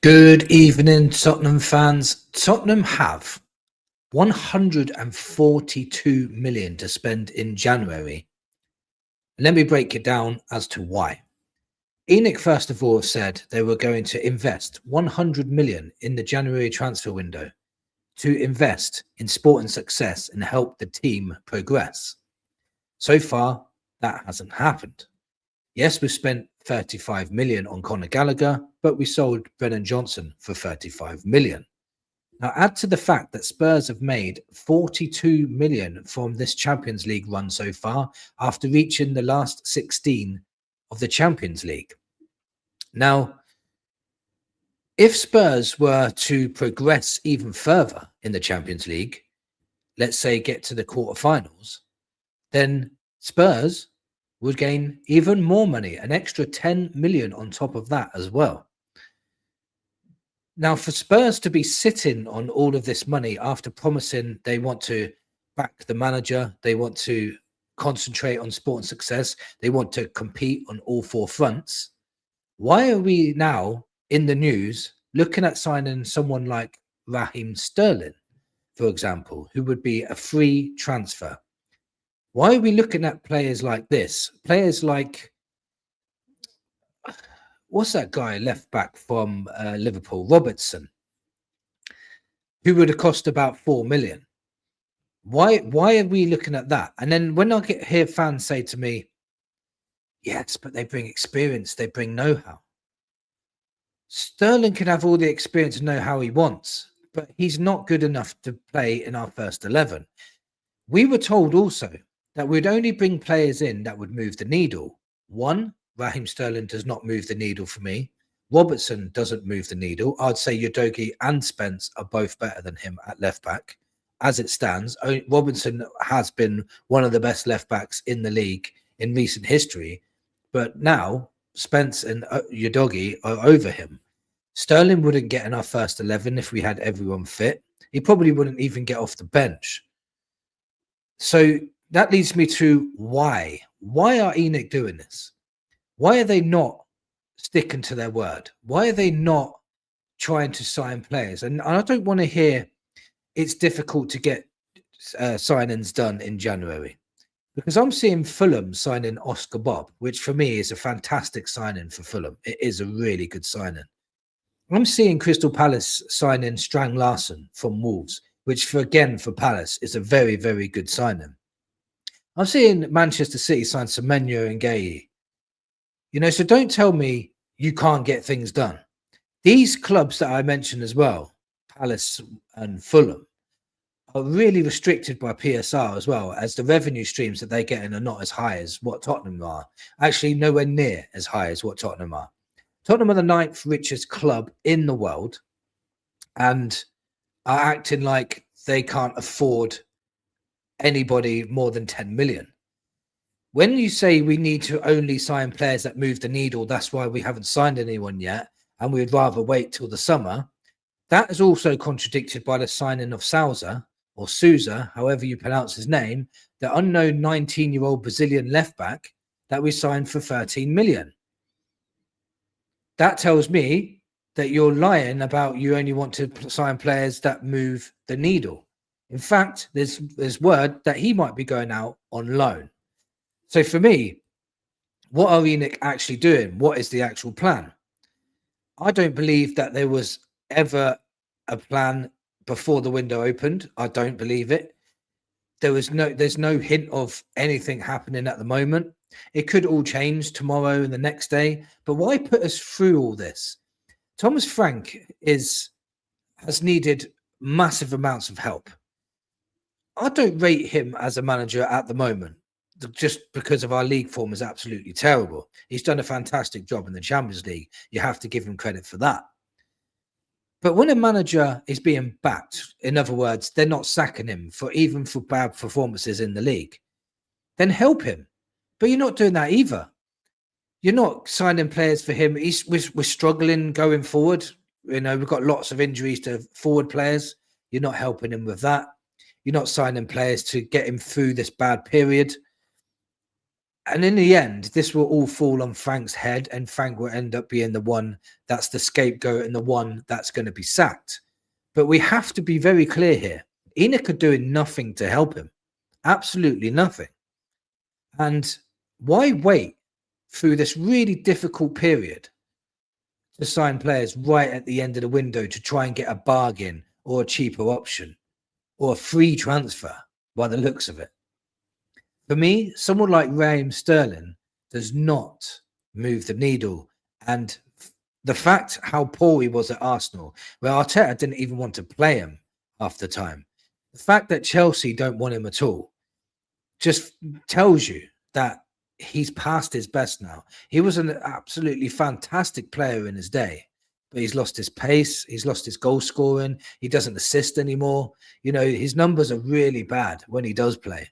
Good evening, Tottenham fans. Tottenham have 142 million to spend in January. Let me break it down as to why. ENIC, first of all, said they were going to invest 100 million in the January transfer window to invest in sporting success and help the team progress. So far, that hasn't happened. Yes, we spent 35 million on Conor Gallagher, but we sold Brennan Johnson for 35 million. Now, add to the fact that Spurs have made 42 million from this Champions League run so far after reaching the last 16 of the Champions League. Now, if Spurs were to progress even further in the Champions League, let's say get to the quarterfinals, then Spurs would gain even more money, an extra 10 million on top of that as well. Now, for Spurs to be sitting on all of this money after promising they want to back the manager, they want to concentrate on sport and success, they want to compete on all four fronts, why are we now in the news looking at signing someone like Raheem Sterling, for example, who would be a free transfer? Why are we looking at players like this? Players like, what's that guy left back from Liverpool, Robertson, who would have cost about 4 million. Why are we looking at that? And then when I hear fans say to me, yes, but they bring experience, they bring know-how. Sterling can have all the experience and know-how he wants, but he's not good enough to play in our first 11. We were told also that we'd only bring players in that would move the needle. One, Raheem Sterling does not move the needle for me. Robertson doesn't move the needle. I'd say Udogie and Spence are both better than him at left back. As it stands, Robertson has been one of the best left backs in the league in recent history, but now Spence and Udogie are over him. Sterling wouldn't get in our first 11 if we had everyone fit. He probably wouldn't even get off the bench. So that leads me to why. Why are ENIC doing this? Why are they not sticking to their word? Why are they not trying to sign players? And I don't want to hear it's difficult to get signings done in January, because I'm seeing Fulham signing Oscar Bob, which for me is a fantastic signing for Fulham. It is a really good signing. I'm seeing Crystal Palace signing Strang Larsen from Wolves, which for Palace is a very, very good signing. I'm seeing Manchester City sign Semenyo and Gueye. You know, so don't tell me you can't get things done. These clubs that I mentioned as well, Palace and Fulham, are really restricted by PSR as well, as the revenue streams that they get in are not as high as what Tottenham are. Actually, nowhere near as high as what Tottenham are. Tottenham are the 9th richest club in the world and are acting like they can't afford anybody more than 10 million. When you say we need to only sign players that move the needle, that's why we haven't signed anyone yet, and we'd rather wait till the summer, that is also contradicted by the signing of Sousa, however you pronounce his name, the unknown 19-year-old Brazilian left back that we signed for 13 million. That tells me that you're lying about you only want to sign players that move the needle. In fact, there's word that he might be going out on loan. So for me, what are ENIC actually doing? What is the actual plan? I don't believe that there was ever a plan before the window opened. I don't believe it. There's no hint of anything happening at the moment. It could all change tomorrow and the next day. But why put us through all this? Thomas Frank has needed massive amounts of help. I don't rate him as a manager at the moment, just because of our league form is absolutely terrible. He's done a fantastic job in the Champions League. You have to give him credit for that. But when a manager is being backed, in other words, they're not sacking him for bad performances in the league, then help him. But you're not doing that either. You're not signing players for him. We're struggling going forward. You know, we've got lots of injuries to forward players. You're not helping him with that. You're not signing players to get him through this bad period. And in the end, this will all fall on Frank's head, and Frank will end up being the one that's the scapegoat and the one that's going to be sacked. But we have to be very clear here. ENIC are doing nothing to help him. Absolutely nothing. And why wait through this really difficult period to sign players right at the end of the window to try and get a bargain or a cheaper option or a free transfer by the looks of it? For me, someone like Raheem Sterling does not move the needle. And the fact how poor he was at Arsenal, where Arteta didn't even want to play him half the time, the fact that Chelsea don't want him at all just tells you that he's past his best now. He was an absolutely fantastic player in his day, but he's lost his pace. He's lost his goal scoring. He doesn't assist anymore. You know, his numbers are really bad when he does play.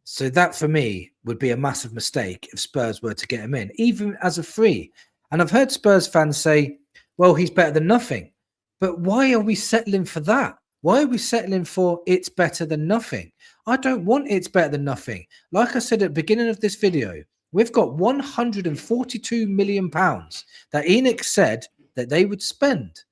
So that for me would be a massive mistake if Spurs were to get him in, even as a free. And I've heard Spurs fans say, well, he's better than nothing. But why are we settling for that? Why are we settling for it's better than nothing? I don't want it's better than nothing. Like I said at the beginning of this video, we've got £142 million that ENIC said that they would spend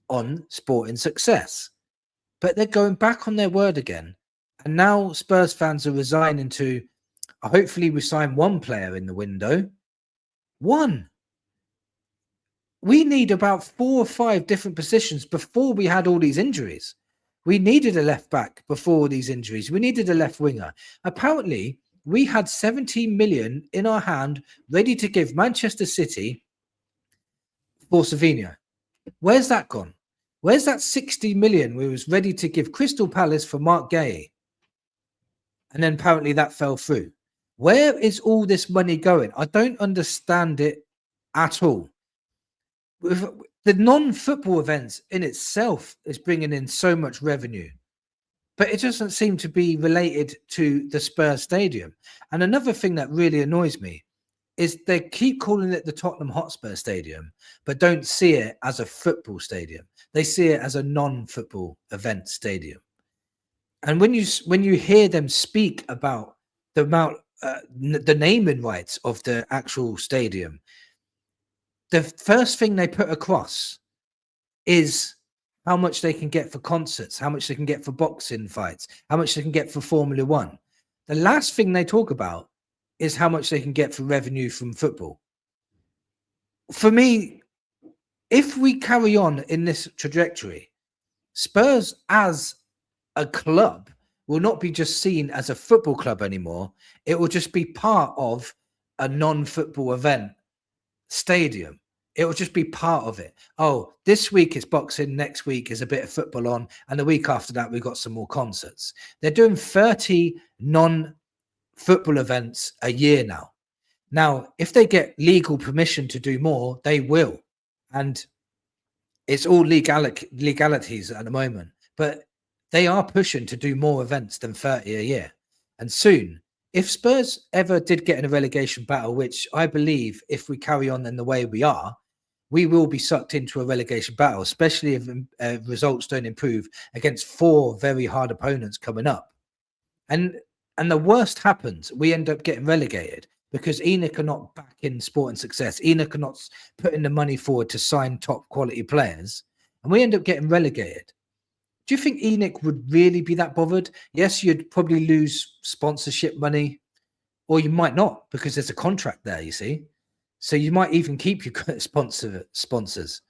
on Sporting success. But they're going back on their word again. And now Spurs fans are resigning to, hopefully we sign one player in the window. One. We need about 4 or 5 different positions before we had all these injuries. We needed a left back before all these injuries. We needed a left winger. Apparently, we had 17 million in our hand ready to give Manchester City for Savinho. Where's that gone? Where's that 60 million we was ready to give Crystal Palace for Mark Gay? And then apparently that fell through. Where is all this money going? I don't understand it at all. The non-football events in itself is bringing in so much revenue, but it doesn't seem to be related to the Spurs stadium. And another thing that really annoys me is they keep calling it the Tottenham Hotspur Stadium, but don't see it as a football stadium. They see it as a non-football event stadium. And when you hear them speak about the amount, the naming rights of the actual stadium, the first thing they put across is how much they can get for concerts, how much they can get for boxing fights, how much they can get for Formula One. The last thing they talk about is how much they can get for revenue from football. For me, if we carry on in this trajectory, Spurs as a club will not be just seen as a football club anymore. It will just be part of a non-football event stadium. It will just be part of it. Oh, this week is boxing, next week is a bit of football on, and the week after that we've got some more concerts. They're doing 30 non-football events a year now. Now, if they get legal permission to do more, they will. And it's all legalities at the moment. But they are pushing to do more events than 30 a year. And soon, if Spurs ever did get in a relegation battle, which I believe if we carry on in the way we are, we will be sucked into a relegation battle, especially if results don't improve against 4 very hard opponents coming up. And the worst happens, we end up getting relegated because ENIC are not backing Sporting success. ENIC are not putting the money forward to sign top quality players. And we end up getting relegated. Do you think ENIC would really be that bothered? Yes, you'd probably lose sponsorship money, or you might not because there's a contract there, you see. So you might even keep your sponsors.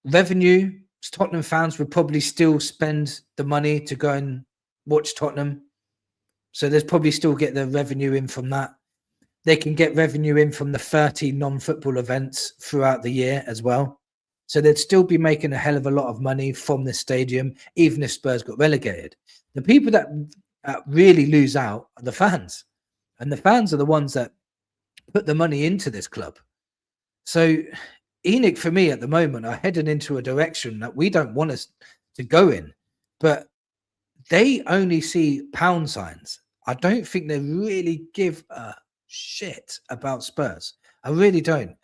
Revenue, Tottenham fans would probably still spend the money to go and watch Tottenham. So there's probably still get the revenue in from that. They can get revenue in from the 30 non-football events throughout the year as well. So they'd still be making a hell of a lot of money from this stadium, even if Spurs got relegated. The people that really lose out are the fans. And the fans are the ones that put the money into this club. So ENIC, for me, at the moment, are heading into a direction that we don't want us to go in. But they only see pound signs. I don't think they really give a shit about Spurs. I really don't.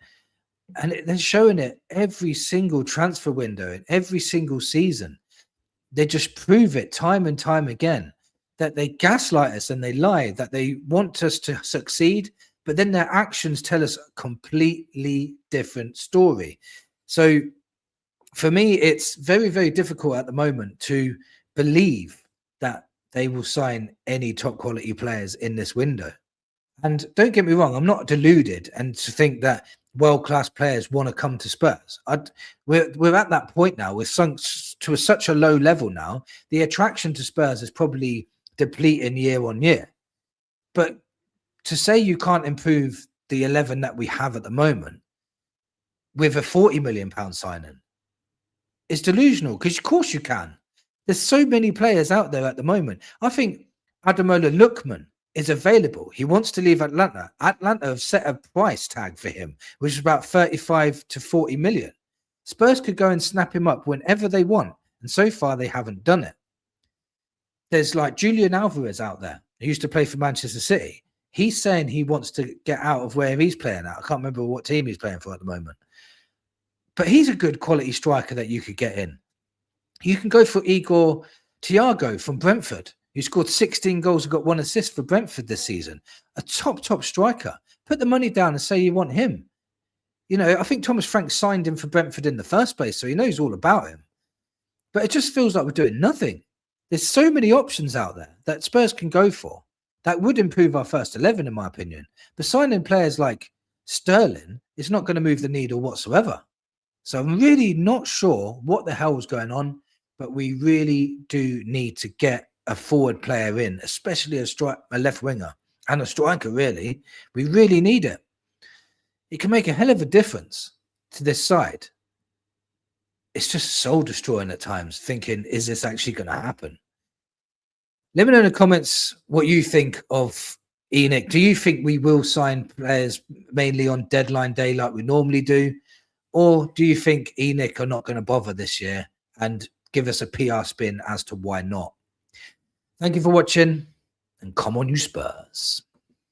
And they're showing it every single transfer window and every single season. They just prove it time and time again. that they gaslight us and they lie, that they want us to succeed, but then their actions tell us a completely different story. So for me, it's very, very difficult at the moment to believe that they will sign any top quality players in this window. And don't get me wrong, I'm not deluded and to think that world-class players want to come to Spurs. We're at that point now. We're sunk to such a low level now. The attraction to Spurs is probably depleting year on year. But to say you can't improve the 11 that we have at the moment with a £40 million signing is delusional, because of course you can. There's so many players out there at the moment. I think Ademola Lookman is available. He wants to leave Atlanta. Atlanta have set a price tag for him, which is about 35 to 40 million. Spurs could go and snap him up whenever they want. And so far, they haven't done it. There's like Julian Alvarez out there, who used to play for Manchester City. He's saying he wants to get out of where he's playing at. I can't remember what team he's playing for at the moment. But he's a good quality striker that you could get in. You can go for Igor Thiago from Brentford, who scored 16 goals and got 1 assist for Brentford this season. A top striker. Put the money down and say you want him. You know, I think Thomas Frank signed him for Brentford in the first place, so he knows all about him. But it just feels like we're doing nothing. There's so many options out there that Spurs can go for that would improve our first 11, in my opinion. But signing players like Sterling is not going to move the needle whatsoever. So I'm really not sure what the hell is going on, but we really do need to get a forward player in, especially a left winger and a striker, really. We really need it. It can make a hell of a difference to this side. It's just soul destroying at times, thinking, is this actually going to happen? Let me know in the comments what you think of ENIC. Do you think we will sign players mainly on deadline day like we normally do? Or do you think ENIC are not going to bother this year and give us a PR spin as to why not? Thank you for watching, and come on, you Spurs.